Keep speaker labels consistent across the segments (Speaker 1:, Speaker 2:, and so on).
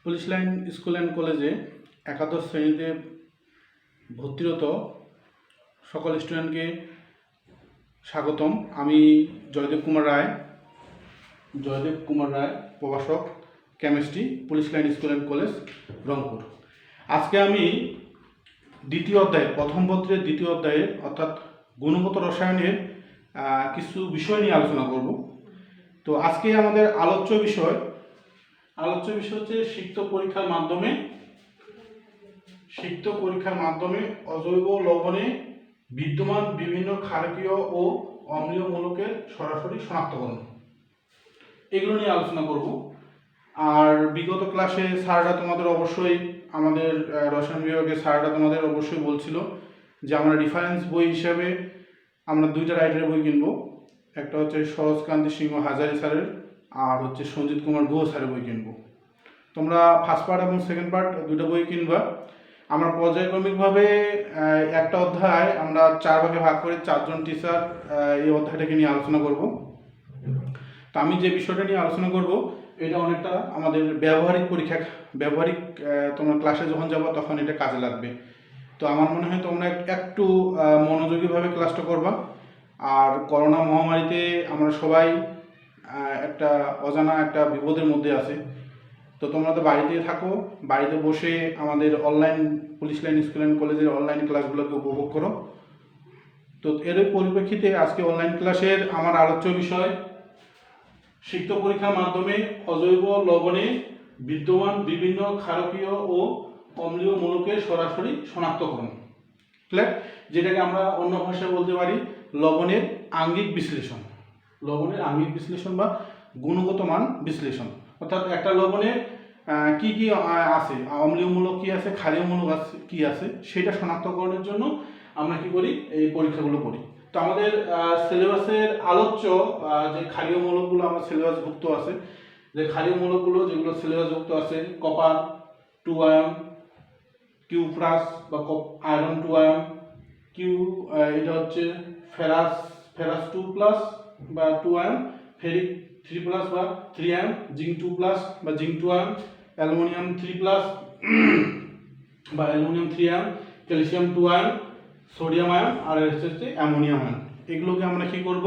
Speaker 1: Police line school and কলেজে একাদশ শ্রেণীতে ভর্তিরত সকল স্টুডেন্টকে স্বাগতম। আমি জয়দেব কুমার রায়, প্রভাষক, chemistry, police line school and college, Rangpur. আজকে আমি দ্বিতীয় অধ্যায়, প্রথম পত্রের দ্বিতীয় অধ্যায়ের অর্থাৎ গুণগত রসায়নের কিছু বিষয় নিয়ে আলোচনা করব। তো আজকে আমাদের আলোচ্য বিষয় হচ্ছে সিক্ত পরীক্ষার মাধ্যমে অজৈব লবণে বিদ্যমান বিভিন্ন ক্ষারকীয় ও অম্লীয় মূলকের সরাসরি শনাক্তকরণ, এগুলো নিয়ে আলোচনা করব। আর বিগত ক্লাসে স্যাররা তোমাদের অবশ্যই, আমাদের রসায়ন বিভাগের স্যাররা তোমাদের অবশ্যই বলছিল যে আমরা রেফারেন্স বই হিসাবে আমরা দুইটা রাইটারের বই কিনবো। একটা হচ্ছে সরোজকান্তি সিংহ হাজারি স্যারের, আর হচ্ছে সঞ্জিত কুমার গুহ স্যারের বই কিনবো। তোমরা ফার্স্ট পার্ট এবং সেকেন্ড পার্ট দুটো বই কিনবা। আমরা পর্যায়ক্রমিকভাবে একটা অধ্যায় আমরা 4 ভাগে ভাগ করে 4 জন টিচার এই অধ্যায়টাকে নিয়ে আলোচনা করব। তো আমি যে বিষয়টা নিয়ে আলোচনা করব এটা অনেকটা আমাদের ব্যবহারিক তোমরা ক্লাসে যখন যাবো তখন এটা কাজে লাগবে। তো আমার মনে হয় তোমরা একটু মনোযোগীভাবে ক্লাসটা করবা। আর করোনা মহামারীতে আমরা সবাই একটা অজানা একটা বিপদের মধ্যে আছে। তো তোমরা তো বাড়িতে থাকো, বাড়িতে বসে আমাদের online police line school and কলেজের অনলাইন ক্লাসগুলোকে উপভোগ করো। তো এর পরিপ্রেক্ষিতে আজকে অনলাইন ক্লাসের আমার আলোচ্য বিষয় সিক্ত পরীক্ষার মাধ্যমে অজৈব লবণে বিদ্যমান বিভিন্ন ক্ষারকীয় ও অম্লীয় মূলকের সরাসরি শনাক্তকরণ, ক্লিয়ার? যেটাকে আমরা অন্য ভাষায় বলতে পারি লবণের আঙ্গিক বিশ্লেষণ বা গুণগত মান বিশ্লেষণ। অর্থাৎ একটা লবণে কি কি আছে, অম্লীয় মূলক কি আছে, ক্ষারীয় মূলক কি আছে, সেটা শনাক্তকরণের জন্য আমরা কি করি, এই পরীক্ষাগুলো করি। তো আমাদের সিলেবাসের আলোচ্য যে ক্ষারীয় মূলকগুলো আমার সিলেবাসভুক্ত আছে, যে ক্ষারীয় মূলকগুলো যেগুলো সিলেবাসভুক্ত আছে, কপার 2 আয়ন, কিউ প্লাস বা আয়রন 2 আয়ন, এটা হচ্ছে ফেরাস 2 প্লাস বা 2 আয়ন, ফেরিক 3 প্লাস বা 3 আয়ন, জিঙ্ক 2 প্লাস বা জিঙ্ক 2 আয়ন, অ্যালুমিনিয়াম 3 প্লাস বা aluminium 3 ion, calcium 2 ion, sodium ion, আর হচ্ছে অ্যামোনিয়াম আয়ন। এগুলোকে আমরা কি করব,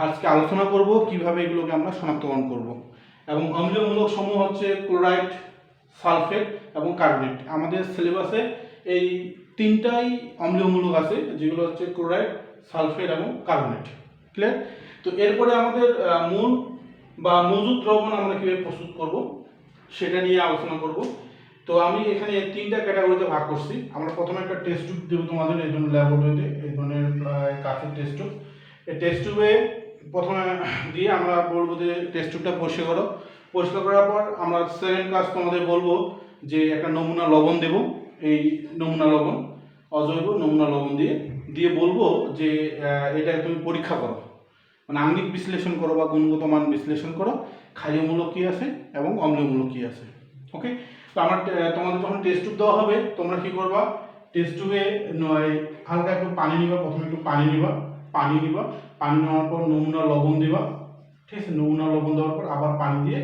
Speaker 1: আজকে আলোচনা করব কিভাবে এগুলোকে আমরা শনাক্তকরণ করব। এবং অম্লীয় মূলক সমূহ হচ্ছে ক্লোরাইড, সালফেট এবং কার্বনেট। আমাদের সিলেবাসে এই তিনটাই অম্লীয় মূলক আছে, যেগুলো হচ্ছে ক্লোরাইড, সালফেট এবং কার্বনেট, ক্লিয়ার? তো এরপরে আমাদের মূল বা মজুদ দ্রবণ আমরা কিভাবে প্রস্তুত করব সেটা নিয়ে আলোচনা করব। তো আমি এখানে 3টা ক্যাটাগরিতে ভাগ করছি। আমরা প্রথমে একটা টেস্ট টিউব দেবো তোমাদের, এই ধরনের ল্যাবরেটরিতে এই ধরনের কাঁচের টেস্ট টিউব। এই টেস্ট টিউবে প্রথমে দিয়ে আমরা বলবো যে টেস্ট টিউবটা পরিষ্কার করার পর আমরা সেকেন্ড কাজ তোমাদের বলবো যে একটা নমুনা লবণ দেব। এই নমুনা লবণ, অজৈব নমুনা লবণ দিয়ে বলবো যে এটা তুমি পরীক্ষা করো, মানে আঙ্গিক বিশ্লেষণ করো বা গুণগত মান বিশ্লেষণ করো, ক্ষারীয় মূলক কী আছে এবং অম্লীয় মূলক কী আছে। ওকে? তো আমার তোমাদের যখন টেস্ট টিউব দেওয়া হবে তোমরা কি করবা, টেস্ট টিউবে হালকা একটু পানি নিবা, প্রথমে একটু পানি নেওয়ার পর নমুনা লবণ দিবা, ঠিক আছে? নমুনা লবণ দেওয়ার পর আবার পানি দিয়ে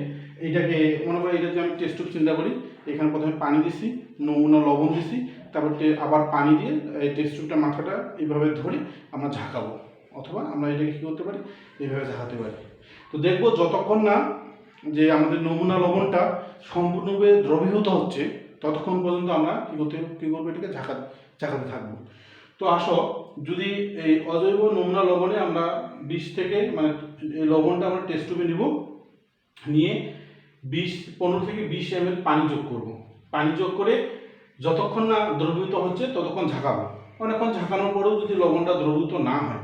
Speaker 1: এইটাকে মনে করো, এটা যে আমি টেস্ট টিউব চিন্তা করি, এখানে প্রথমে পানি দিছি, নমুনা লবণ দিছি, তারপর আবার পানি দিয়ে এই টেস্ট টিউবটা মাথাটা এইভাবে ধরে আমরা ঝাঁকাবো, অথবা আমরা এটাকে কী করতে পারি, এইভাবে ঝাঁকাতে পারি। তো দেখবো যতক্ষণ না যে আমাদের নমুনা লবণটা সম্পূর্ণভাবে দ্রবীভূত হচ্ছে ততক্ষণ পর্যন্ত আমরা কী করবো, এটাকে ঝাঁকাতে থাকবো। তো আসো, যদি এই অজৈব নমুনা লবণে আমরা 20 থেকে, মানে এই লবণটা আমরা টেস্ট টিউবে নিয়ে 15 থেকে 20 ml পানি যোগ করব। পানি যোগ করে যতক্ষণ না দ্রবীভূত হচ্ছে ততক্ষণ ঝাঁকাবো। অনেকক্ষণ ঝাঁকানোর পরেও যদি লবণটা দ্রবীভূত না হয়,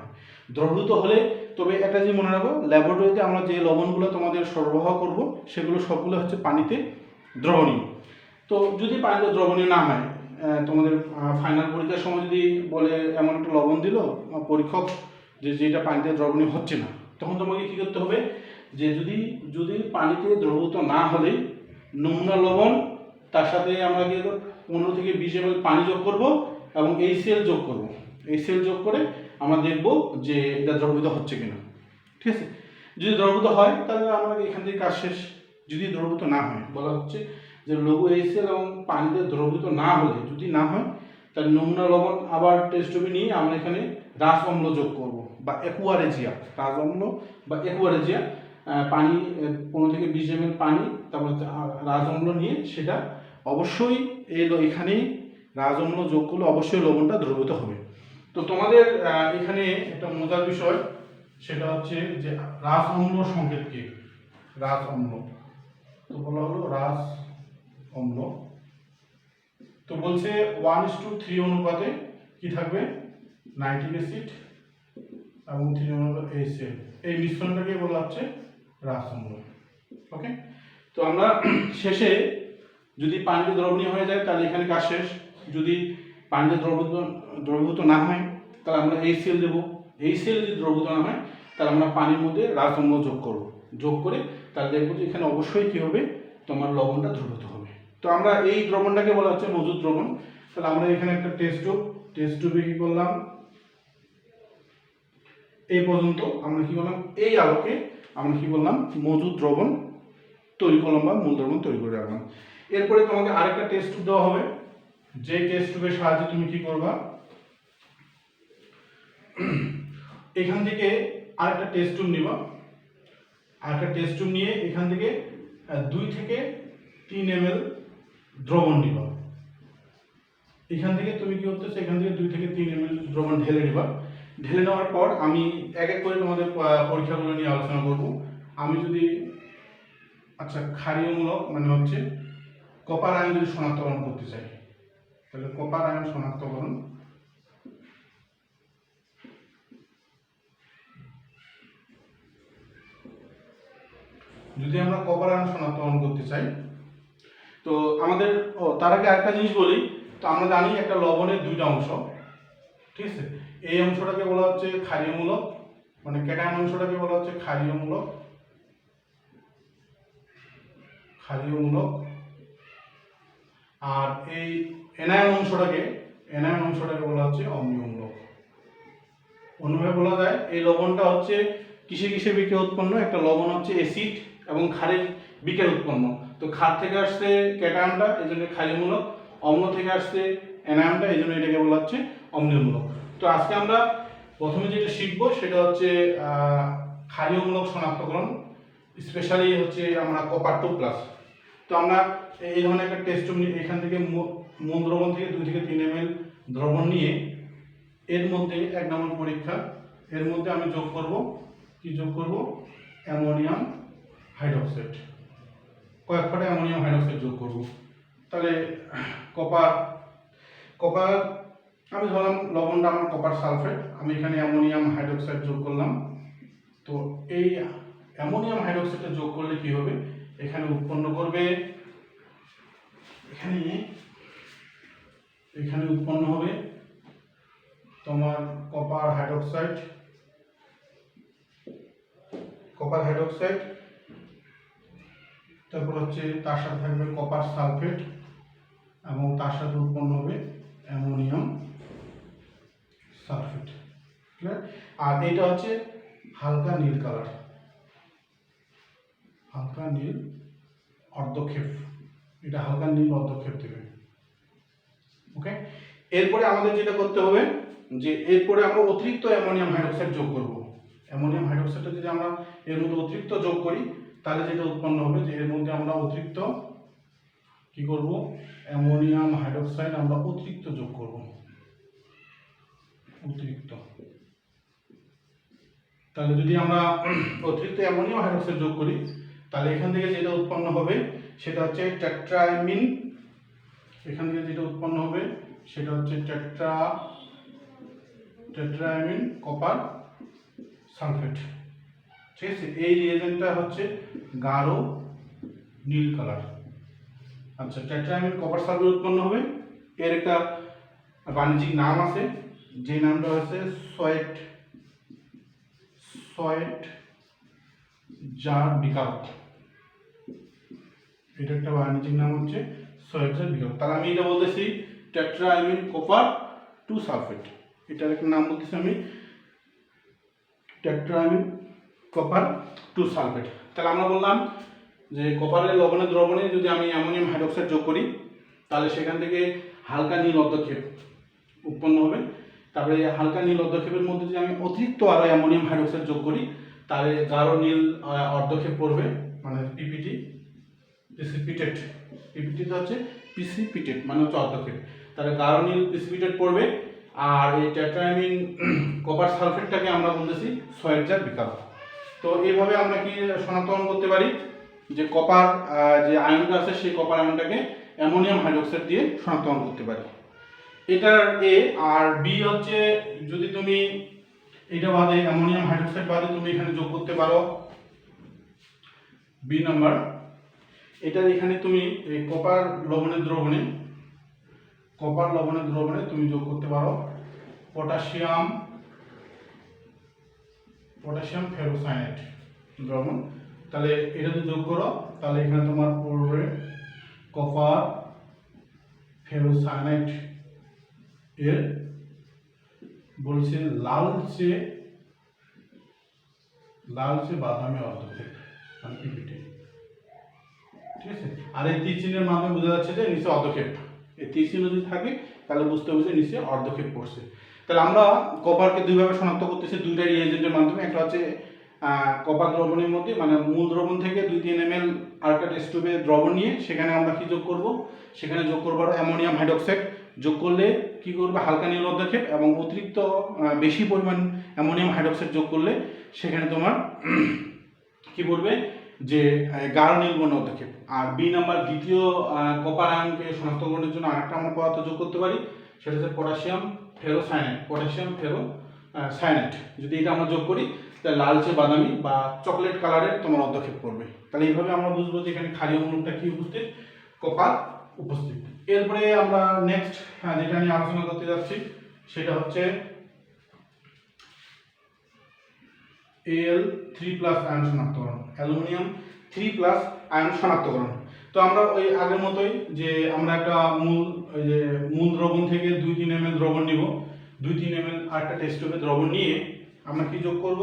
Speaker 1: দ্রবীভূত হলে তবে একটা যে মনে রাখো, ল্যাবরেটরিতে আমরা যে লবণগুলো তোমাদের সরবরাহ করব সেগুলো সবগুলো হচ্ছে পানিতে দ্রবণীয়। তো যদি পানিতে দ্রবণীয় না হয়, তোমাদের ফাইনাল পরীক্ষার সময় যদি বলে এমন একটা লবণ দিল পরীক্ষক যে যেটা পানিতে দ্রবণীয় হচ্ছে না, তখন তোমাকে কী করতে হবে, যে যদি পানিতে দ্রবীভূত না হলে নমুনা লবণ, তার সাথে আমরা কি 15 থেকে 20 ml পানি যোগ করব এবং HCl যোগ করব। HCl যোগ করে আমরা দেখব যে এটা দ্রবীভূত হচ্ছে কিনা, ঠিক আছে? যদি দ্রবীভূত হয় তাহলে আমরা এখান থেকে কাজ শেষ। যদি দ্রবীভূত না হয়, বলা হচ্ছে যে লঘু HCl এবং পানিতে দ্রবীভূত না হলে, যদি না হয় তাহলে নমুনা লবণ আবার টেস্ট টিউবে নিয়ে আমরা এখানে রাস অম্ল যোগ করব বা অ্যাকুয়ারেজিয়া, রাস অম্ল বা অ্যাকুয়ারেজিয়া, পানি 15 থেকে 20 ml পানি, তারপরে রাজ অম্ল নিয়ে সেটা অবশ্যই এখানেই রাজ অম্ল যোগ করলে অবশ্যই লবণটা দ্রবীভূত হবে। তো তোমাদের এখানে একটা মজার বিষয়, সেটা হচ্ছে যে রাস অম্ল সংকেত কি, রাস অম্ল, তো বলা হলো রাস অম্ল, তো বলছে 1:3 অনুপাতে কি থাকবে, নাইট্রিক অ্যাসিড এবং 3 অনুপাত HCl, এই মিশ্রণটাকে বলা হচ্ছে রাস অম্ল। ওকে, তো আমরা শেষে যদি পানিতে দ্রবণীয় হয়ে যায় তাহলে এখানে কাজ শেষ। যদি পানিতে দ্রবীভূত না হয় তাহলে আমরা HCl দেব। HCl যদি দ্রবীভূত না হয় তাহলে আমরা পানির মধ্যে রাস অম্ল যোগ করব, যোগ করে তাহলে দেখবো যে এখানে অবশ্যই কি হবে, তোমার লবণটা দ্রবীভূত হবে। তো আমরা এই দ্রবণটাকে বলা হচ্ছে মজুদ দ্রবণ। তাহলে আমরা এখানে একটা টেস্ট টিউবে কি করলাম, এই পর্যন্ত আমরা কি করলাম, এই আলোকে আমরা কি করলাম, মজুদ দ্রবণ তৈরি করলাম বা মূল দ্রবণ তৈরি করে রাখলাম। এরপরে তোমাকে আরেকটা টেস্ট টিউব দেওয়া হবে, যে টেস্ট টিউবের সাহায্যে তুমি কি করবা, এখান থেকে আরেকটা টেস্ট টিউব নিবা, আরেকটা টেস্ট টিউব নিয়ে এখান থেকে 2 থেকে 3 ml দ্রবণ নিবা। এখান থেকে তুমি কি করতেছো, এখান থেকে 2 থেকে 3 ml দ্রবণ ঢেলে নিবা। ঢেলে নেওয়ার পর আমি এক এক করে তোমাদের পরীক্ষাগুলো নিয়ে আলোচনা করব। আমি যদি ক্ষারীয়মূলক মানে হচ্ছে কপার আয়ন যদি শনাক্তকরণ করতে চাই, তাহলে কপার আয়ন শনাক্তকরণ, যদি আমরা কপার আয়ন শনাক্তকরণ করতে চাই, তো আমাদের তার আগে আরেকটা জিনিস বলি। তো আমরা জানি একটা লবণের দুইটা অংশ, ঠিক আছে, এই অংশটাকে বলা হচ্ছে ক্ষারীয়মূলক, মানে ক্যাটায়ন অংশটাকে বলা হচ্ছে ক্ষারীয়মূলক, আর এই এনায়ন অংশটাকে বলা হচ্ছে অম্লীয়মূলক। অন্যভাবে বলা যায় এই লবণটা হচ্ছে কিসে কিসে বিক্রিয়া উৎপন্ন, একটা লবণ হচ্ছে অ্যাসিড এবং ক্ষারের বিক্রিয়া উৎপন্ন। তো ক্ষার থেকে আসছে ক্যাটায়নটা, এই জন্য ক্ষারীয়মূলক, অম্ল থেকে আসছে অ্যানায়নটা, এই জন্য এটাকে বলা হচ্ছে অম্লীয়মূলক। তো আজকে আমরা প্রথমে যেটা শিখবো সেটা হচ্ছে ক্ষারীয়মূলক শনাক্তকরণ, স্পেশালি হচ্ছে আমরা কপার 2+। তো আমরা এই ধরনের একটা টেস্ট টিউব নিয়ে এখান থেকে মূল দ্রবণ থেকে 2 থেকে 3 ml দ্রবণ নিয়ে এর মধ্যে 1 নম্বর পরীক্ষা, এর মধ্যে আমি যোগ করব, কি যোগ করব, অ্যামোনিয়াম হাইড্রোক্সাইড, কয়েক ফোঁটা অ্যামোনিয়াম হাইড্রোক্সাইড যোগ করব। তাহলে কপার আমি ধরলাম লবণটা আমার কপার সালফেট, আমি এখানে অ্যামোনিয়াম হাইড্রোক্সাইড যোগ করলাম। তো এই অ্যামোনিয়াম হাইড্রোক্সাইডটা যোগ করলে কি হবে, এখানে উৎপন্ন করবে, এখানে উৎপন্ন হবে তোমার কপার হাইড্রোক্সাইড, তারপর হচ্ছে তার সাথে থাকবে কপার সালফেট এবং তার সাথে উৎপন্ন হবে অ্যামোনিয়াম সালফেট। আর এটা হচ্ছে হালকা নীল কালার, হালকা নীল অর্ধক্ষেপ, এটা হালকা নীল অর্ধক্ষেপ দেবে। ওকে, এরপরে আমাদের যেটা করতে হবে যে এরপরে আমরা অতিরিক্ত অ্যামোনিয়াম হাইড্রোক্সাইড যোগ করব। অ্যামোনিয়াম হাইড্রোক্সাইডটা যদি আমরা এর মধ্যে অতিরিক্ত যোগ করি তাহলে যেটা উৎপন্ন হবে যে এর মধ্যে আমরা অতিরিক্ত কি করব, অ্যামোনিয়াম হাইড্রোক্সাইড আমরা অতিরিক্ত যোগ করব, অতিরিক্ত। তাহলে যদি আমরা অতিরিক্ত অ্যামোনিয়াম হাইড্রোক্সাইড যোগ করি তাহলে এখান থেকে যেটা উৎপন্ন হবে সেটা হচ্ছে টেট্রাঅ্যামিন, এখান থেকে যেটা উৎপন্ন হবে সেটা হচ্ছে টেট্রাঅ্যামিন কপার সালফেট। ঠিক আছে, এই রিয়েজেন্টটা হচ্ছে গাঢ় নীল কালার। আচ্ছা, টেট্রাঅ্যামিন কপার সালফেট উৎপন্ন হবে, এর একটা বাণিজ্যিক নাম আছে, যে নামটা হচ্ছে সয়েট জার বিকারক, এটা একটা বাণিজ্যিক নাম হচ্ছে সয়েট জার বিকারক। তাহলে আমি এটা বলতেছি টেট্রাঅ্যামিন কপার 2 সালফেট, এটার একটা নাম বলতেছি আমি টেট্রাঅ্যামিন কপার 2 সালফেট। তাহলে আমরা বললাম যে কপারের লবণের দ্রবণে যদি আমি অ্যামোনিয়াম হাইড্রোক্সাইড যোগ করি তাহলে সেখান থেকে হালকা নীল অর্ধক্ষেপ উৎপন্ন হবে। তারপরে হালকা নীল অর্ধক্ষেপের মধ্যে যদি আমি অতিরিক্ত আরও অ্যামোনিয়াম হাইড্রোক্সাইড যোগ করি তাহলে গাঢ় নীল অর্ধক্ষেপ পড়বে, মানে পিপিটি, প্রিসিপিটেট। পিপিটিটা হচ্ছে প্রিসিপিটেট মানে হচ্ছে অর্ধক্ষেপ, তাহলে গাঢ় নীল প্রিসিপিটেট পড়বে। আর এই টেট্রাঅ্যামিন কপার সালফেটটাকে আমরা বলতেছি সোয়েটজার বিকারক। তো এইভাবে আমরা কি শনাক্তকরণ করতে পারি যে কপার যে আয়নটা আছে সেই কপার আয়নটাকে অ্যামোনিয়াম হাইড্রোক্সাইড দিয়ে শনাক্তকরণ করতে পারি। এটার এ। আর বি হচ্ছে যদি তুমি এটা বাদে অ্যামোনিয়াম হাইড্রোক্সাইড বাদে তুমি এখানে যোগ করতে পারো বি নাম্বার, এটা এখানে তুমি এই কপার লবণের দ্রবণে তুমি যোগ করতে পারো পটাশিয়াম ফেরোসায়ানেট দ্রবণ। তাহলে এটা যদি যোগ করো তাহলে এখানে তোমার পড়বে কপার ফেরোসায়ানেট এর বলছে লালচে বাদামি অর্ধক্ষেপ, মানে পিপিটি। ঠিক আছে, আর এই তীর চিহ্নের মাধ্যমে বোঝা যাচ্ছে যে নিচে অর্ধক্ষেপ। এই তীর চিহ্ন যদি থাকে তাহলে বুঝতে হবে যে নিচে অর্ধক্ষেপ পড়ছে। তাহলে আমরা কপারকে দুইভাবে শনাক্ত করতেছি, দুইটা রিয়েজেন্টের মাধ্যমে। একটা হচ্ছে কপার দ্রবণের মধ্যে, মানে মূল দ্রবণ থেকে 2-3 ml আরেকটা টেস্ট টিউবে দ্রবণ নিয়ে সেখানে আমরা কি যোগ করব, সেখানে যোগ করবো অ্যামোনিয়াম হাইড্রোক্সাইড। যোগ করলে কি করবে, হালকা নীল অর্ধক্ষেপ, এবং অতিরিক্ত বেশি পরিমাণ অ্যামোনিয়াম হাইড্রোক্সাইড যোগ করলে সেখানে তোমার কি পড়বে, যে গাঢ় নীল বর্ণ অর্ধক্ষেপ। আর বি নাম্বার দ্বিতীয় কপার আয়নকে শনাক্তকরণের জন্য আরেকটা আমরা পদার্থ যোগ করতে পারি, সেটা হচ্ছে পটাশিয়াম ফেরোসায়ানেট। যদি এটা আমরা যোগ করি তাহলে লালচে বাদামি বা চকলেট কালারের তোমার অর্ধক্ষেপ করবে। তাহলে এইভাবে আমরা বুঝবো যে এখানে ক্ষারীয় মূলকটা কি উপস্থিত, কপার উপস্থিত। এরপরে আমরা নেক্সট যেটা নিয়ে আলোচনা করতে যাচ্ছি সেটা হচ্ছে Al3+ আয়ন শনাক্তকরণ, অ্যালুমিনিয়াম 3+ আয়ন শনাক্তকরণ। তো আমরা ওই আগের মতোই যে আমরা একটা মূল দ্রবণ থেকে 2-3 ml দ্রবণ নিব, 2-3 ml আরেকটা টেস্ট টিউবে দ্রবণ নিয়ে আমরা কি যোগ করব,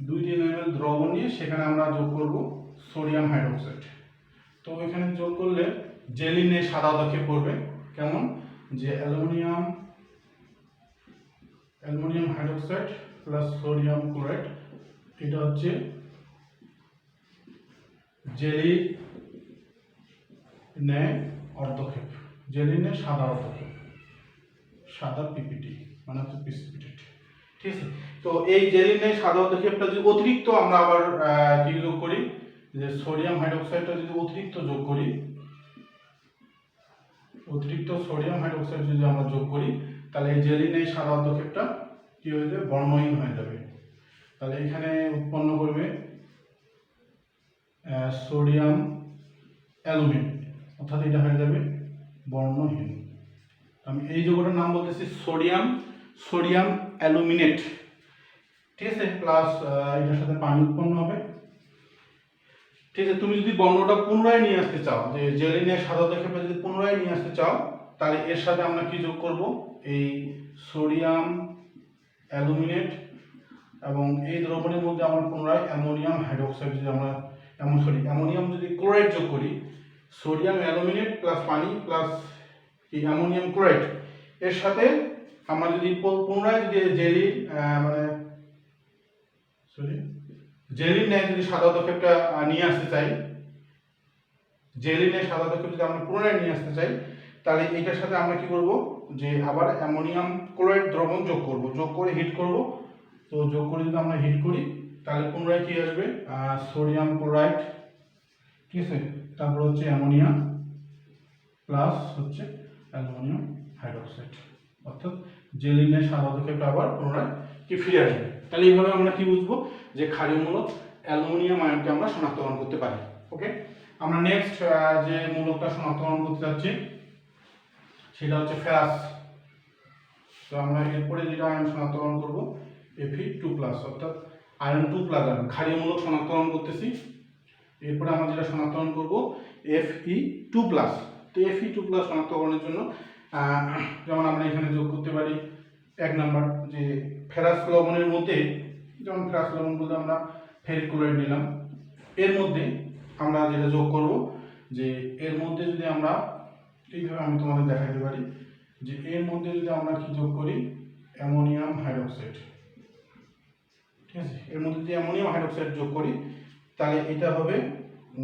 Speaker 1: 2-3 ml দ্রবণ নিয়ে সেখানে আমরা যোগ করব সোডিয়াম হাইড্রোক্সাইড। তো এখানে যোগ করলে জেলিনে সাদা অর্ধক্ষেপ পড়বে, কেমন, যে aluminium hydroxide plus sodium chloride, এটা হচ্ছে জেলির ন্যায় অর্ধক্ষেপ, জেলির ন্যায় সাদা অর্ধক্ষেপ, সাদা পিপিটি মানে হচ্ছে প্রিসিপিটেট। ঠিক আছে, তো এই জেলির ন্যায় সাদা অর্ধক্ষেপটা যদি অতিরিক্ত আমরা আবার কি যোগ করি, যে সোডিয়াম হাইড্রোক্সাইডটা যদি অতিরিক্ত যোগ করি, সোডিয়াম হাইড্রোক্সাইড যদি আমরা যোগ করি তাহলে এই জেলির ন্যায় সাদা অর্ধক্ষেপটা কি হয়ে যাবে, বর্ণহীন হয়ে যাবে। তাহলে এখানে উৎপন্ন করবে সোডিয়াম অ্যালুমিন, অর্থাৎ এটা হয়ে যাবে বর্ণহীন। আমি এই যৌগটার নাম বলতেছি সোডিয়াম অ্যালুমিনেট। ঠিক আছে, প্লাস এটার সাথে পানি উৎপন্ন হবে। ঠিক আছে, তুমি যদি বর্ণটা পুনরায় নিয়ে আসতে চাও, যে জেলিনের সাদা অর্ধক্ষেপটা যদি পুনরায় নিয়ে আসতে চাও তাহলে এর সাথে আমরা কি যোগ করব, এই সোডিয়াম অ্যালুমিনেট, এবং এই দ্রবণের মধ্যে আমরা পুনরায় অ্যামোনিয়াম হাইড্রোক্সাইড যদি আমরা অ্যামোনিয়াম যদি ক্লোরাইড যোগ করি, সোডিয়াম অ্যালুমিনেট প্লাস পানি প্লাস কি অ্যামোনিয়াম ক্লোরাইড, এর সাথে আমরা যদি পুনরায় যদি জেলির ন্যায় যদি সাদা অর্ধক্ষেপটা নিয়ে আসতে চাই, জেলির ন্যায় সাদা অর্ধক্ষেপ যদি আমরা পুনরায় নিয়ে আসতে চাই তাহলে এইটার সাথে আমরা কি করব, যে আবার অ্যামোনিয়াম ক্লোরাইড দ্রবণ যোগ করব, যোগ করে হিট করব। তো যোগ করে যদি আমরা হিট করি তাহলে পুনরায় কি আসবে, সোডিয়াম ক্লোরাইড, ঠিক আছে, তারপর হচ্ছে অ্যামোনিয়া প্লাস হচ্ছে অ্যালুমিনিয়াম হাইড্রোক্সাইড, অর্থাৎ জেলিনের সাদা অর্ধক্ষেপটা আবার পুনরায় কি ফিরে আসবে। তাহলে এইভাবে আমরা কি বুঝবো, যে ক্ষারীয় মূলক অ্যালুমিনিয়াম আয়নকে আমরা শনাক্তকরণ করতে পারি। ওকে, আমরা নেক্সট যে মূলকটা শনাক্তকরণ করতে যাচ্ছি সেটা হচ্ছে ফেরাস। তো আমরা এরপরে যেটা আয়ন শনাক্তকরণ করব Fe2+, অর্থাৎ আয়রন 2+ আয়ন, ক্ষারীয় মূলক শনাক্তকরণ করতেছি। এরপরে আমরা যেটা শনাক্তকরণ করব Fe2+। তো Fe2+ শনাক্তকরণের জন্য যেমন আমরা এখানে যোগ করতে পারি 1 নাম্বার, যে ফেরাস লবণের মধ্যে, যেমন ফেরাস লবণ বলতে আমরা ফেরিক ক্লোরাইড নিলাম, এর মধ্যে আমরা যেটা যোগ করব, যে এর মধ্যে যদি আমরা এইভাবে আমি তোমাদের দেখাতে পারি, যে এর মধ্যে যদি আমরা কি যোগ করি, অ্যামোনিয়াম হাইড্রোক্সাইড। ঠিক আছে, এর মধ্যে যদি অ্যামোনিয়াম হাইড্রোক্সাইড যোগ করি, তাহলে এটা হবে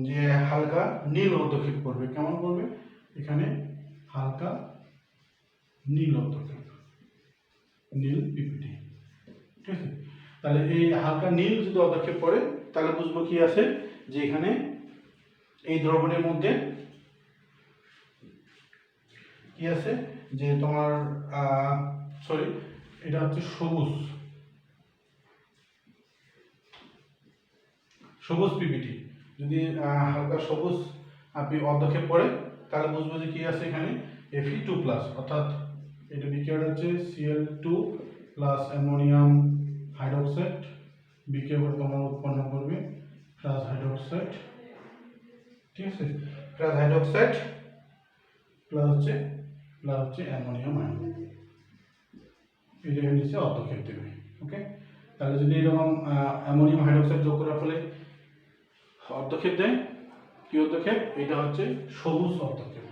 Speaker 1: যে হালকা নীল অর্ধক্ষেপ করবে। কেমন করবে? এখানে হালকা নীল অর্ধক্ষেপ, নীল পিপিটি। ঠিক আছে, তাহলে এই হালকা নীল যদি অর্ধক্ষেপ করে, তাহলে বুঝবো কি আছে, যে এখানে এই দ্রবণের মধ্যে কি আছে, যে তোমার সরি, এটা হচ্ছে সবুজ সবুজ পিপিটি। যদি হালকা সবুজ আপনি অর্ধক্ষেপ করে, তাহলে বুঝবো যে কি আছে এখানে Fe2+, অর্থাৎ এটা বিক্রিয়াটা হচ্ছে Cl2 প্লাস অ্যামোনিয়াম হাইড্রোক্সাইড, বিক্রিয়া করে তোমার উৎপন্ন করবে প্লাস হাইড্রোক্সাইড। ঠিক আছে, প্লাস হাইড্রোক্সাইড প্লাস হচ্ছে অ্যামোনিয়াম আয়ন, এটা হচ্ছে অর্ধক্ষেপ দেবে। ওকে, তাহলে যদি এরকম অ্যামোনিয়াম হাইড্রোক্সাইড যোগ করার ফলে অর্ধক্ষেপ দেয়, কি অর্ধক্ষেপ? এটা হচ্ছে সবুজ অর্ধক্ষেপ।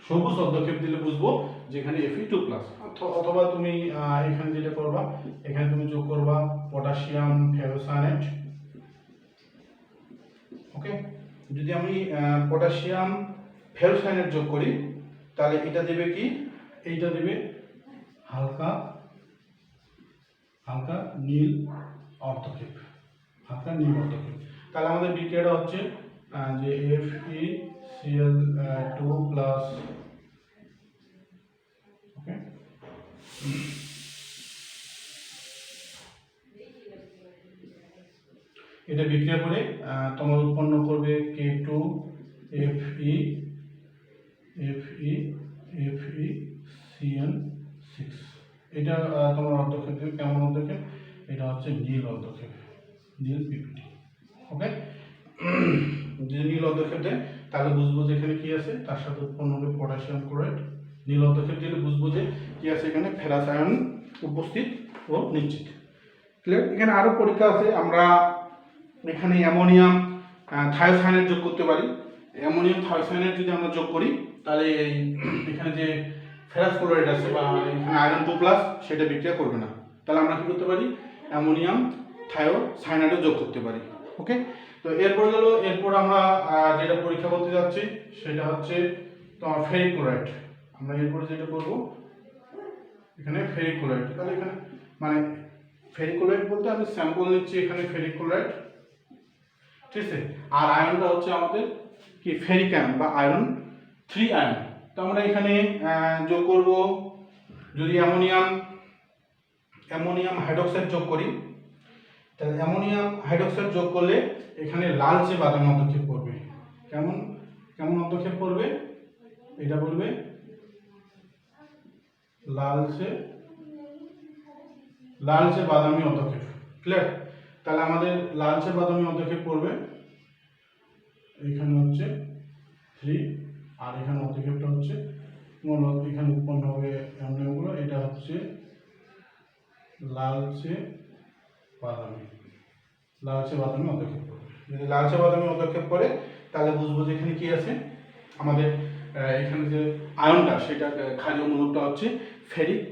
Speaker 1: সবুজ অর্ধক্ষেপ দিলে বুঝবো যেখানে Fe2+। অথবা তুমি এখানে যেটা করবা, এখানে তুমি যোগ করবা পটাশিয়াম ফেরোসায়ানেট। ওকে, যদি আমি পটাশিয়াম ফেরোসায়ানেট যোগ করি, তাহলে এটা দেবে কি, এইটা দেবে হালকা নীল অর্ধক্ষেপ, হালকা নীল অর্ধক্ষেপ। তাহলে আমাদের বিক্রিয়াটা হচ্ছে যে FeCl2+, ওকে, এটা বিক্রিয়া করে তোমার উৎপন্ন করবে K2FeCN6। এটা তোমার অর্ধক্ষেপ দেবে। কেমন অর্ধক্ষেপ? এটা হচ্ছে নীল অর্ধক্ষেপ, নীল পিপিটি। ওকে, যদি নীল অর্ধক্ষেপ দেয়, তাহলে বুঝবো যে এখানে কি আছে, তার সাথে উৎপন্ন হবে পটাশিয়াম ক্লোরাইড। নীল অর্ধক্ষেপ দিলে বুঝবো যে কি আছে, এখানে ফেরাস আয়ন উপস্থিত ও নিশ্চিত। ক্লিয়ার? এখানে আরো পরীক্ষা আছে, আমরা এখানে অ্যামোনিয়াম থায়োসায়ানেট যোগ করতে পারি। অ্যামোনিয়াম থায়োসায়ানেট যদি আমরা যোগ করি, তাহলে এখানে যে ফেরাস ক্লোরাইড আছে বা এখানে আয়রন 2+, সেটা বিক্রিয়া করবে না। তাহলে আমরা কি করতে পারি, অ্যামোনিয়াম থায়োসায়ানেটও যোগ করতে পারি। ওকে, তো এরপর আমরা যেটা পরীক্ষা করতে যাচ্ছি, সেটা হচ্ছে তোমার ফেরিক ক্লোরাইড। আমরা এরপরে যেটা করব, এখানে ফেরিক ক্লোরাইড। তাহলে এখানে মানে ফেরিক ক্লোরাইড বলতে আমি স্যাম্পল নিচ্ছি এখানে ফেরিক ক্লোরাইড। ঠিক আছে, আর আয়নটা হচ্ছে আমাদের কি ফেরিক আয়ন বা আয়রন 3 আয়ন। তো আমরা এখানে যোগ করব, যদি অ্যামোনিয়াম হাইড্রোক্সাইড যোগ করি, তাহলে অ্যামোনিয়াম হাইড্রোক্সাইড যোগ করলে এখানে লালচে বাদামি অন্তক্ষেপ করবে। কেমন অন্তক্ষেপ করবে? এটা বলবে লালচে বাদামি অন্তক্ষেপ। ক্লিয়ার? তাহলে আমাদের লালচে বাদামি অন্তক্ষেপ করবে, এখানে হচ্ছে 3, আর এখানে অন্তক্ষেপটা হচ্ছে এখানে উৎপন্ন হবে অ্যামোনিয়ামগুলো, এটা হচ্ছে লালচে বাদামি অন্তক্ষেপ করবে। যদি লালচে বাদামি অন্তক্ষেপ করে, তাহলে বুঝবো যে এখানে কি আছে, আমাদের এখানে যে আয়নটা, সেটা ক্ষারীয় মূলকটা হচ্ছে ফেরিক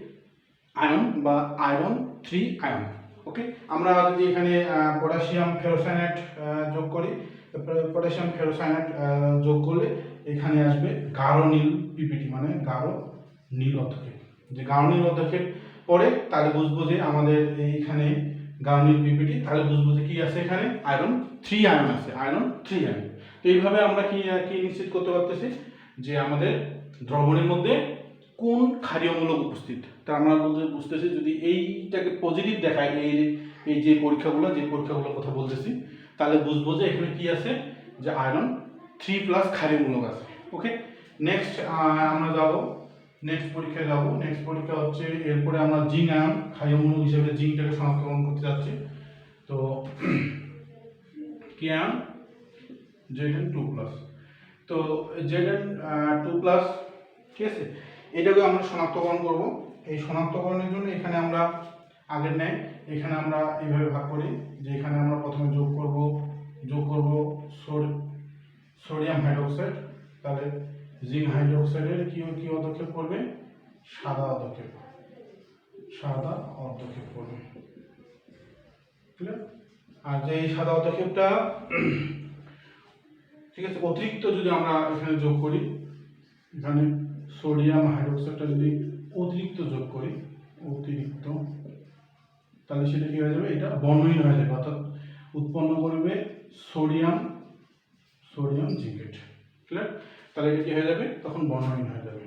Speaker 1: আয়ন বা আয়রন 3 আয়ন। ওকে, আমরা যদি এখানে পটাশিয়াম ফেরোসায়ানেট যোগ করি, পটাশিয়াম ফেরোসায়ানেট যোগ করলে এখানে আসবে গাঢ় নীল পিপিটি, মানে গাঢ় নীল অর্ধক্ষেপ। যে গাঢ় নীল অর্ধক্ষেপ পরে, তাহলে বুঝবো যে আমাদের এইখানে গাঢ় নীল পিপিটি, তাহলে বুঝবো যে কি আছে, এখানে আয়রন 3 আয়ন আছে, আয়রন 3 আয়ন। তো এইভাবে আমরা কি নিশ্চিত করতে পারতেছি যে আমাদের দ্রবণের মধ্যে কোন ক্ষারীয় মূলক উপস্থিত। তা আমরা বুঝতেছি, যদি এইটাকে পজিটিভ দেখায়, এই যে পরীক্ষাগুলো কথা বলতেছি, তাহলে বুঝবো যে এখানে কি আছে, যে আয়রন 3+ ক্ষারীয় মূলক আছে। ওকে, নেক্সট আমরা যাব, নেক্সট পরীক্ষা হচ্ছে, এরপরে আমরা জিঙ্ক আয়ন ক্ষারীয় মূলক হিসেবে জিঙ্কটাকে শনাক্তকরণ করতে যাচ্ছি। তো কি আয়ন? Zn2+। তো Zn2+, ঠিক আছে, এটাকে আমরা শনাক্তকরণ করব। এই শনাক্তকরণের জন্য এখানে আমরা আগের ন্যায় এখানে আমরা এইভাবে ভাগ করি যে এখানে আমরা প্রথমে যোগ করব সোডিয়াম হাইড্রোক্সাইড, তাহলে জিঙ্ক হাইড্রোক্সাইডের কি পদক্ষেপ করবে, সাদা পদক্ষেপ করবে। আর যে এই সাদা পদক্ষেপটা ঠিক আছে অতিরিক্ত যদি আমরা এখানে যোগ করি, এখানে সোডিয়াম হাইড্রোক্সাইডটা যদি অতিরিক্ত যোগ করি তাহলে সেটা কি হয়ে যাবে, এটা বর্ণহীন হয়ে যাবে, অর্থাৎ উৎপন্ন করবে সোডিয়াম জিঙ্কেট। ক্লিয়ার? তাহলে এটা কি হয়ে যাবে, তখন বর্ণহীন হয়ে যাবে।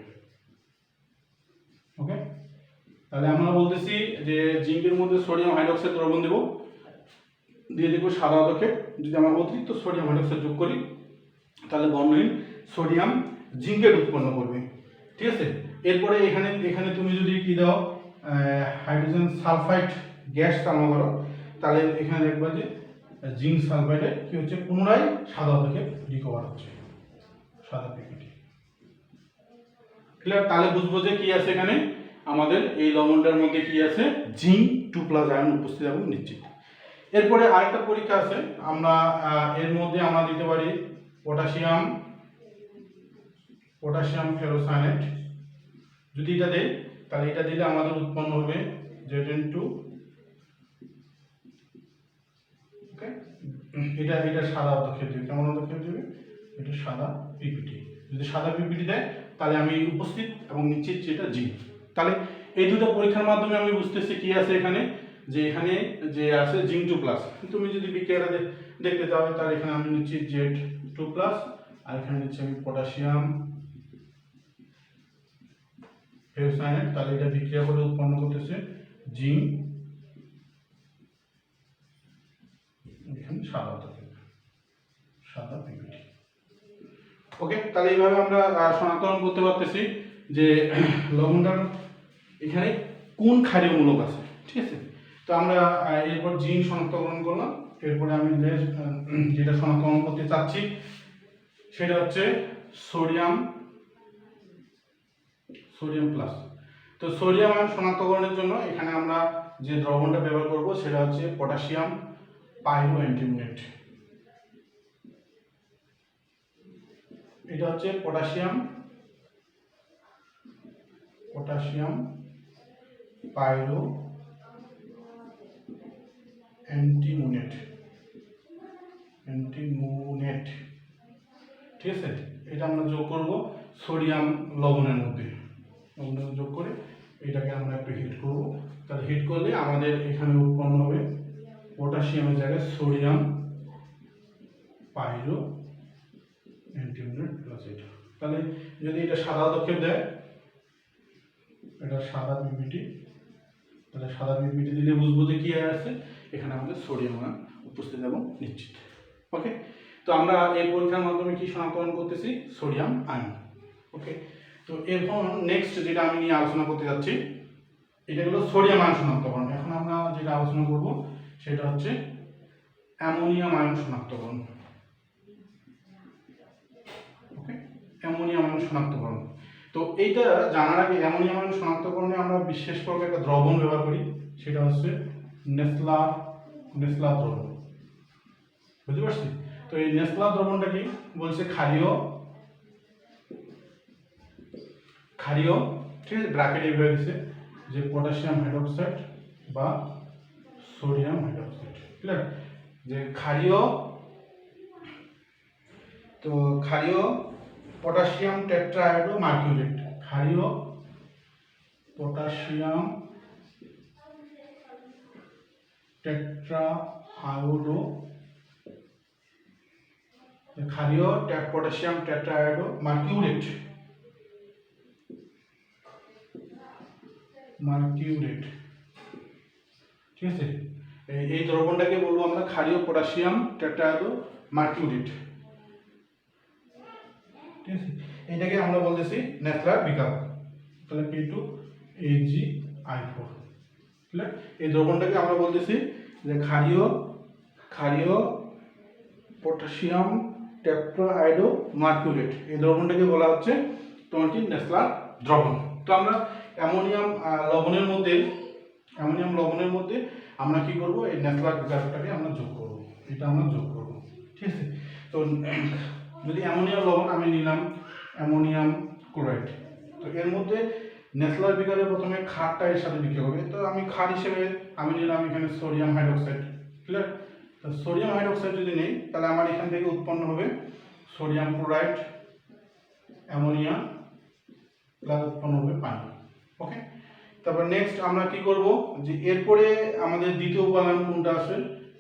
Speaker 1: ওকে, তাহলে আমরা বলতেছি যে জিঙ্কের মধ্যে সোডিয়াম হাইড্রোক্সাইড দ্রবণ দেব, দিয়ে দেবো সাদা পদক্ষেপ। যদি আমরা অতিরিক্ত সোডিয়াম হাইড্রোক্সাইড যোগ করি তাহলে বর্ণহীন সোডিয়াম জিঙ্কেট উৎপন্ন করবে। ঠিক আছে, এরপরে এখানে তুমি যদি কি দাও, হাইড্রোজেন সালফাইড গ্যাস চালনা করো, তাহলে এখানে দেখবা যে জিঙ্ক সালফাইডে কি হচ্ছে, পুনরায় সাদা পদক্ষেপ রিকভার হচ্ছে, সাদা পিপিটি। ক্লিয়ার? তাহলে বুঝবো যে কি আছে এখানে, আমাদের এই লবণটার মধ্যে কি আছে, জিঙ্ক 2+ আয়ন উপস্থিত এবং নিশ্চিত। এরপরে আরেকটা পরীক্ষা আছে, আমরা এর মধ্যে আমরা দিতে পারি পটাশিয়াম ফেরোসায়ানেট। যদি এটা দেই তাহলে এটা দিলে আমাদের উৎপন্ন হবে Zn2। ওকে, এটা সাদা পদক্ষেপ দেবে। কেমন পদক্ষেপ দেবে, এটা সাদা পিপিটি। যদি সাদা পিপিটি দেয় তাহলে আমি উপস্থিত এবং নিশ্চিত যেটা জিঙ্ক। তাহলে এই দুটো পরীক্ষার মাধ্যমে আমি বুঝতেছি কি আছে এখানে, যে এখানে যে আছে জিঙ্ক 2+। তুমি যদি বিক্রিয়াটা দেখতে চাও তাহলে এখানে আমি নিচ্ছি Z2+, আর এখানে নিচ্ছি আমি পটাশিয়াম ফেরোসায়ানেট। তাহলে এটা বিক্রিয়া করে উৎপন্ন করতেছে জিঙ্ক, এখানে সাদা পিপিটি। ওকে, তাহলে এইভাবে আমরা শনাক্তকরণ করতে পারতেছি যে লবণটার এখানে কোন ক্ষারীয় মূলক আছে। ঠিক আছে, তো আমরা এরপর জিঙ্ক শনাক্তকরণ করলাম। এরপরে আমি যেটা শনাক্তকরণ করতে চাচ্ছি সেটা হচ্ছে সোডিয়াম প্লাস। তো সোডিয়াম আয়ন শনাক্তকরণের জন্য এখানে আমরা যে দ্রবণটা ব্যবহার করব সেটা হচ্ছে পটাশিয়াম পাইরোঅ্যান্টিমোনেট। এটা হচ্ছে পটাশিয়াম পাইরো অ্যান্টিমোনেট। ঠিক আছে, এটা আমরা যোগ করব সোডিয়াম লবণের মধ্যে, যোগ করে এটাকে আমরা একটু হিট করব। তাহলে হিট করলে আমাদের এখানে উৎপন্ন হবে পটাশিয়ামের জায়গায় সোডিয়াম পাইরো অ্যান্টিমোনেট প্লাস এটা। তাহলে যদি এটা সাদা পদক্ষেপ দেয়, এটা সাদা পিপিটি, তাহলে সাদা পিপিটি দিলে বুঝবো যে কি আছে এখানে আমাদের সোডিয়াম আয়ন উপস্থিত এবং নিশ্চিত। ওকে, তো আমরা এই পরীক্ষার মাধ্যমে কি শনাক্তকরণ করতেছি, সোডিয়াম আয়ন। ওকে, তো এখন নেক্সট যেটা আমি নিয়ে আলোচনা করতে যাচ্ছি এটা হলো সোডিয়াম আয়ন শনাক্তকরণ। এখন আমরা যেটা আলোচনা করব সেটা হচ্ছে অ্যামোনিয়াম আয়ন শনাক্তকরণ। ওকে, অ্যামোনিয়াম আয়ন শনাক্তকরণ। তো এইটা জানার আগে অ্যামোনিয়াম আয়ন শনাক্তকরণে আমরা বিশেষ করে একটা দ্রবণ ব্যবহার করি, সেটা হচ্ছে নেসলার দ্রবণ। বুঝতে পারছি? তো এই নেসলার দ্রবণটা কি বলছে, ক্ষারীয়। ঠিক আছে, ব্র্যাকেটে এইভাবে দিচ্ছে যে পটাশিয়াম হাইড্রোক্সাইড বা সোডিয়াম হাইড্রোক্সাইড। ক্লিয়ার? যে ক্ষারীয়, তো ক্ষারীয় পটাশিয়াম টেট্রাআয়োডো মার্কিউরেট। ক্ষারীয় পটাশিয়াম টেট্রাআয়োডো, ক্ষারীয় পটাশিয়াম টেট্রাআয়োডো মার্কিউরেট। ঠিক আছে, এই দ্রবণটাকে বলবো আমরা ক্ষারীয় পটাশিয়াম টেট্রাআয়োডো মার্কিউরেট। ঠিক আছে, এটাকে আমরা বলতেছি নেসলার বিকারক। তাহলে P2Ag(I4). ক্লিয়ার? এই দ্রবণটাকে আমরা বলতেছি যে ক্ষারীয় পটাশিয়াম টেট্রাআয়োডো মার্কিউরেট। এই দ্রবণটাকে বলা হচ্ছে তোমার কি নেসলার দ্রবণ। তো আমরা অ্যামোনিয়াম লবণের মধ্যে অ্যামোনিয়াম লবণের মধ্যে আমরা কি করব, এই ন্যাচারাল বিকারকটাকে আমরা যোগ করব, এটা আমরা যোগ করব। ঠিক আছে, তো যদি অ্যামোনিয়াম লবণ আমি নিলাম অ্যামোনিয়াম ক্লোরাইড, তো এর মধ্যে ন্যাচারাল বিকারে প্রথমে ক্ষারটা এর সাথে বিক্রিয়া হবে, তো আমি ক্ষার হিসেবে আমি নিলাম এখানে সোডিয়াম হাইড্রোক্সাইড। ক্লিয়ার, তো সোডিয়াম হাইড্রোক্সাইড যদি নেই তাহলে আমার এখান থেকে উৎপন্ন হবে সোডিয়াম ক্লোরাইড অ্যামোনিয়া প্লাস উৎপন্ন হবে পানি। ওকে, তারপর নেক্সট আমরা কি করব, যে এরপরে আমাদের দ্বিতীয় উপাদান কোনটা আছে,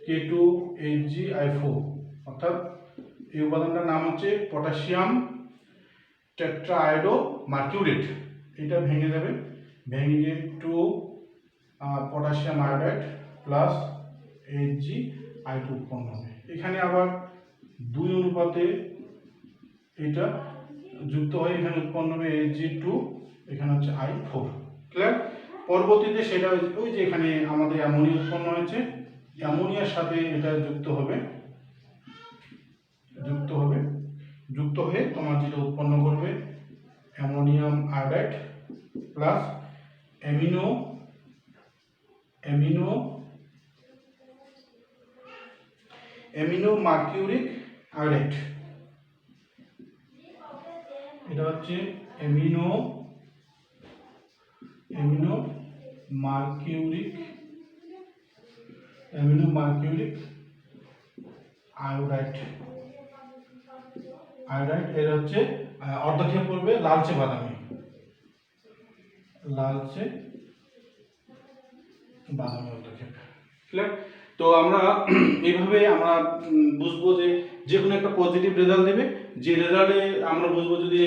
Speaker 1: K2HgI4, অর্থাৎ এই উপাদানটার নাম হচ্ছে পটাশিয়াম টেট্রাআয়োডো মার্কিউরেট। এটা ভেঙে যাবে, ভেঙে গিয়ে 2 পটাশিয়াম আয়োডাইড প্লাস Hg(I2) উৎপন্ন হবে। এখানে আবার 2 অনুপাতে এটা যুক্ত হয়ে এখানে উৎপন্ন হবে Hg2, এখানে হচ্ছে I4। ক্লিয়ার, পরবর্তীতে সেটা ওই যে এখানে আমাদের অ্যামোনিয়া উৎপন্ন হয়েছে, অ্যামোনিয়ার সাথে এটা যুক্ত হয়ে তোমার যেটা উৎপন্ন করবে ammonium iodide plus amino mercuric iodide. এটা হচ্ছে অ্যামিনো মার্কিউরিক আয়োডাইড। এর হচ্ছে অর্ধক্ষেপ করবে লালচে বাদামি অর্ধক্ষেপ। ক্লিয়ার, তো আমরা এইভাবে আমরা বুঝবো যে কোনো একটা পজিটিভ রেজাল্ট দেবে, যে রেজাল্টে আমরা বুঝবো যদি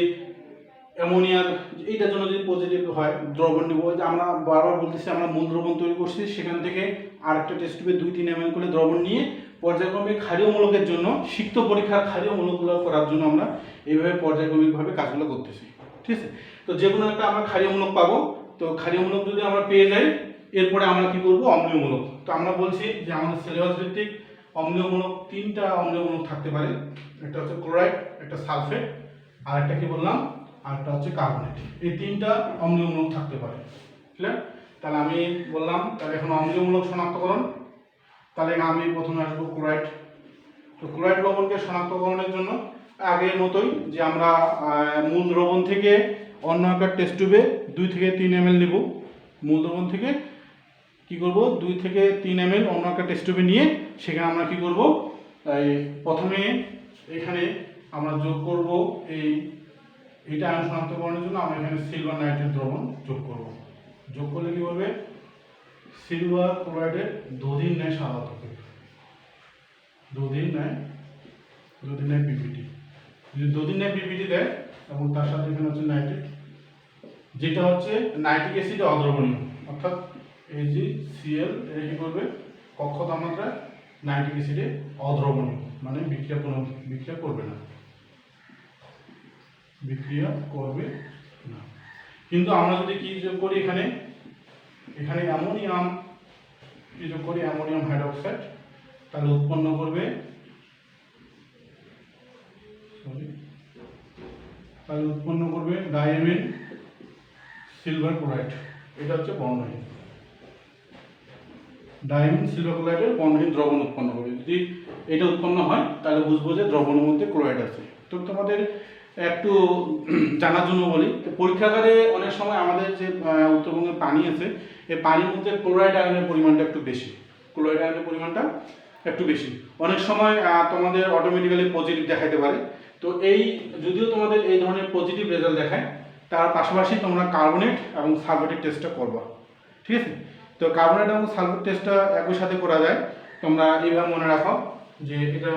Speaker 1: অ্যামোনিয়ার এইটার জন্য যদি পজিটিভ হয় দ্রবণ নেব, যে আমরা বারবার বলতেছি আমরা মূল দ্রবণ তৈরি করছি, সেখান থেকে আরেকটা টেস্ট টিউবে 2-3 ml করে দ্রবণ নিয়ে পর্যায়ক্রমিক ক্ষারীয় মূলকের জন্য সিক্ত পরীক্ষার ক্ষারীয় মূলকগুলো করার জন্য আমরা এইভাবে পর্যায়ক্রমিকভাবে কাজগুলো করতেছি। ঠিক আছে, তো যে কোনো একটা আমরা ক্ষারীয় মূলক পাবো, তো ক্ষারীয় মূলক যদি আমরা পেয়ে যাই এরপরে আমরা কি করব, অম্লীয় মূলক। তো আমরা বলছি যে আমাদের সিলেবাস ভিত্তিক অম্লীয় মূলক 3টা অম্লীয় মূলক থাকতে পারে, একটা হচ্ছে ক্লোরাইড, একটা সালফেট, আর একটা কি বললাম, আরেকটা হচ্ছে কার্বনেট। এই 3টা অম্লীয় মূলক থাকতে পারে। ক্লিয়ার, তাহলে আমি বললাম তাহলে এখন অম্লীয় মূলক শনাক্তকরণ। তাহলে আমি প্রথমে আসবো ক্লোরাইড। তো ক্লোরাইড লবণকে শনাক্তকরণের জন্য আগের মতোই যে আমরা মূল দ্রবণ থেকে অন্য একটা টেস্ট টিউবে 2 থেকে 3 ml নেব। মূল দ্রবণ থেকে কি করব, 2 থেকে 3 ml অন্য একটা টেস্ট টিউবে নিয়ে সেখানে আমরা কি করব, প্রথমে এখানে আমরা যোগ করব এইটা আয়ন শনাক্তকরণের জন্য আমরা এখানে সিলভার নাইট্রেট দ্রবণ যোগ করব। যোগ করলে কি হবে, সিলভার ক্লোরাইডের দধির ন্যায় সাদা হয়ে দধির ন্যায় পিপিটি। যদি দধির ন্যায় পিপিটি দেয় এবং তার সাথে এখানে হচ্ছে নাইট্রেট, যেটা হচ্ছে নাইট্রিক অ্যাসিডে অদ্রবণীয়, অর্থাৎ AgCl এটা কি করবে, কক্ষ তাপমাত্রায় নাইট্রিক অ্যাসিডে অদ্রবণীয়, মানে বিক্রিয়া করবে না। কিন্তু আমরা যদি কি যোগ করি, এখানে অ্যামোনিয়াম কি যোগ করি, অ্যামোনিয়াম হাইড্রোক্সাইড, তাহলে উৎপন্ন করবে ডাইমিন সিলভার ক্লোরাইড। এটা হচ্ছে বর্ণহীন, ডাইমিন সিলভার ক্লোরাইডের বর্ণহীন দ্রবণ উৎপন্ন করবে। যদি এটা উৎপন্ন হয় তাহলে বুঝবো যে দ্রবণের মধ্যে ক্লোরাইড আছে। তো তোমাদের একটু জানার জন্য বলি, পরীক্ষাগারে অনেক সময় আমাদের যে উত্তরবঙ্গের পানি আছে, এই পানির মধ্যে ক্লোরাইড আয়নের পরিমাণটা একটু বেশি। অনেক সময় তোমাদের অটোমেটিক্যালি পজিটিভ দেখাইতে পারে। তো যদিও তোমাদের এই ধরনের পজিটিভ রেজাল্ট দেখায়, তার পাশাপাশি তোমরা কার্বনেট এবং সালফেটের টেস্টটা করবা। ঠিক আছে, তো কার্বনেট এবং সালফেট টেস্টটা একই সাথে করা যায়। তোমরা এইভাবে মনে রাখো যে এটা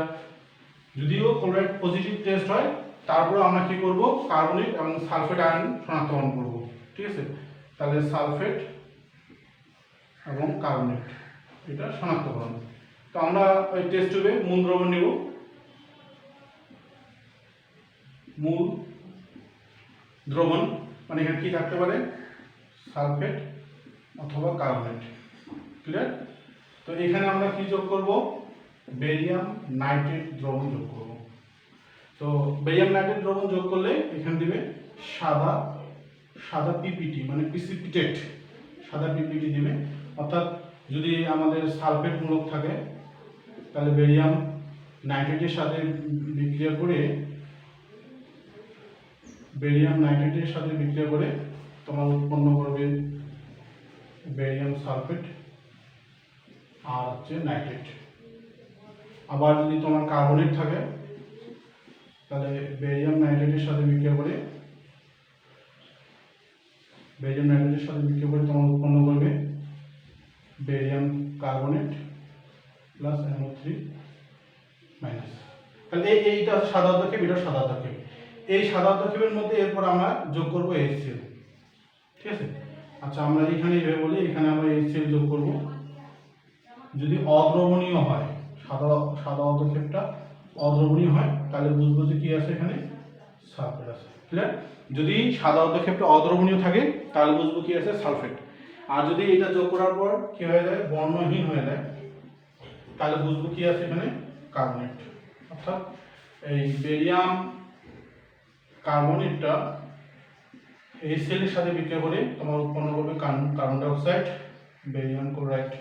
Speaker 1: যদিও ক্লোরাইড পজিটিভ টেস্ট হয়, তারপরে আমরা কি করব, কার্বনেট এবং সালফেট আয়ন শনাক্তকরণ করব। ঠিক আছে, তাহলে সালফেট এবং কার্বনেট এটা শনাক্তকরণ। তো আমরা ওই টেস্ট টিউবে মূল দ্রবণ নিব, মূল দ্রবণ মানে এখানে কি থাকতে পারে, সালফেট অথবা কার্বনেট। ক্লিয়ার, তো এখানে আমরা কি যোগ করব, বেরিয়াম নাইট্রেট দ্রবণ যোগ করব। তো বেরিয়াম নাইট্রেট দ্রবণ যোগ করলে এখানে দিবে সাদা পিপিটি, মানে প্রিসিপিটেট সাদা পিপিটি দিবে। অর্থাৎ যদি আমাদের সালফেট মূলক থাকে তাহলে বেরিয়াম নাইট্রেটের সাথে বিক্রিয়া করে তোমার উৎপন্ন করবে বেরিয়াম সালফেট আর হচ্ছে নাইট্রেট। আবার যদি তোমার কার্বনেট থাকে তাহলে বেরিয়াম নাইট্রেটের সাথে বিক্রিয়া করে তোমার উৎপন্ন করবে barium carbonate plus NO3 minus. তাহলে এইটা সাদা অর্ধক্ষেপ, এটা সাদা অর্ধক্ষেপ। এই সাদা অর্ধক্ষেপের মধ্যে এরপর আমরা যোগ করব HCl, ঠিক আছে। আচ্ছা, আমরা এখানে এইভাবে বলি, এখানে আমরা HCl যোগ করব। যদি অদ্রবণীয় হয়, সাদা অর্ধক্ষেপটা অদ্রবণীয় হয় তাহলে বুঝবো যে কি আছে, এখানে সালফেট আছে। ক্লিয়ার? যদি সাদা অর্ধক্ষেপটা অদ্রবণীয় থাকে তাহলে বুঝবো কি আছে, সালফেট। আর যদি এটা যোগ করার পর কি হয়ে যায়, বর্ণহীন হয়ে যায়, তাহলে বুঝবো কি আছে, এখানে কার্বনেট। অর্থাৎ এই বেরিয়াম কার্বনেটটা HCl এর সাথে বিক্রিয়া করে তোমার উৎপন্ন করবে carbon dioxide, barium chloride,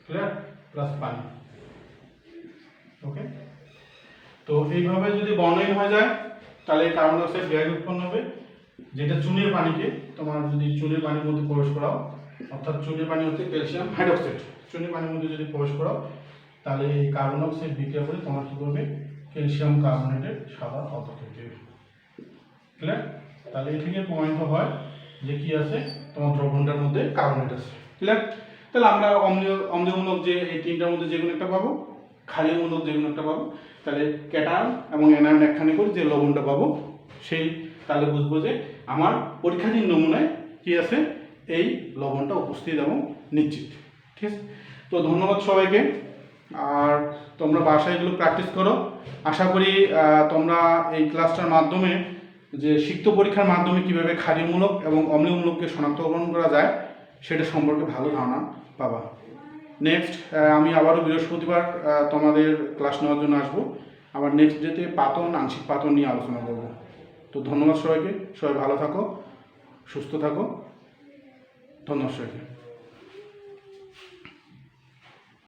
Speaker 1: clear, plus পানি। ওকে, তো এইভাবে যদি বর্ণহীন হয়ে যায় তাহলে কার্বন ডাই অক্সাইড গ্যাস উৎপন্ন হবে, যেটা চুনের পানিকে তোমার যদি চুনের পানির মধ্যে প্রবেশ করাও, অর্থাৎ চুনের পানি হচ্ছে ক্যালসিয়াম হাইড্রোক্সাইড, চুনের পানির মধ্যে যদি প্রবেশ করাও তাহলে এই কার্বন অক্সাইড বিক্রিয়া করে তোমার কি করবে, ক্যালসিয়াম কার্বনেটের সাদা অর্ধক্ষেপ দেবে। ক্লিয়ার? তাহলে এই থেকে প্রমাণিত হয় যে কি আছে, তোমার দ্রবণটার মধ্যে কার্বনেট আছে। ক্লিয়ার? তাহলে আমরা অম্লীয়মূলক যে এই তিনটার মধ্যে যে কোনো একটা পাবো, ক্ষারীয়মূলক যে কোনো একটা পাবো, তাহলে ক্যাটায়ন এবং অ্যানায়ন একখানে করে যে লবণটা পাবো সেই, তাহলে বুঝবো যে আমার পরীক্ষাধীন নমুনায় কি আছে, এই লবণটা উপস্থিত এবং নিশ্চিত। ঠিক আছে? তো ধন্যবাদ সবাইকে। আর তোমরা বাসায় এগুলো প্র্যাকটিস করো। আশা করি তোমরা এই ক্লাসটার মাধ্যমে যে সিক্ত পরীক্ষার মাধ্যমে কিভাবে ক্ষারীয়মূলক এবং অম্লীয়মূলককে শনাক্তকরণ করা যায় সেটা সম্পর্কে ভালো ধারণা পাবা। নেক্সট আমি আবারও বৃহস্পতিবার তোমাদের ক্লাস নেওয়ার জন্য আসবো। আবার নেক্সট ডেতে পাতন, আংশিক পাতন নিয়ে আলোচনা করব। তো ধন্যবাদ সবাইকে, সবাই ভালো থাকো, সুস্থ থাকো, ধন্যবাদ সবাইকে।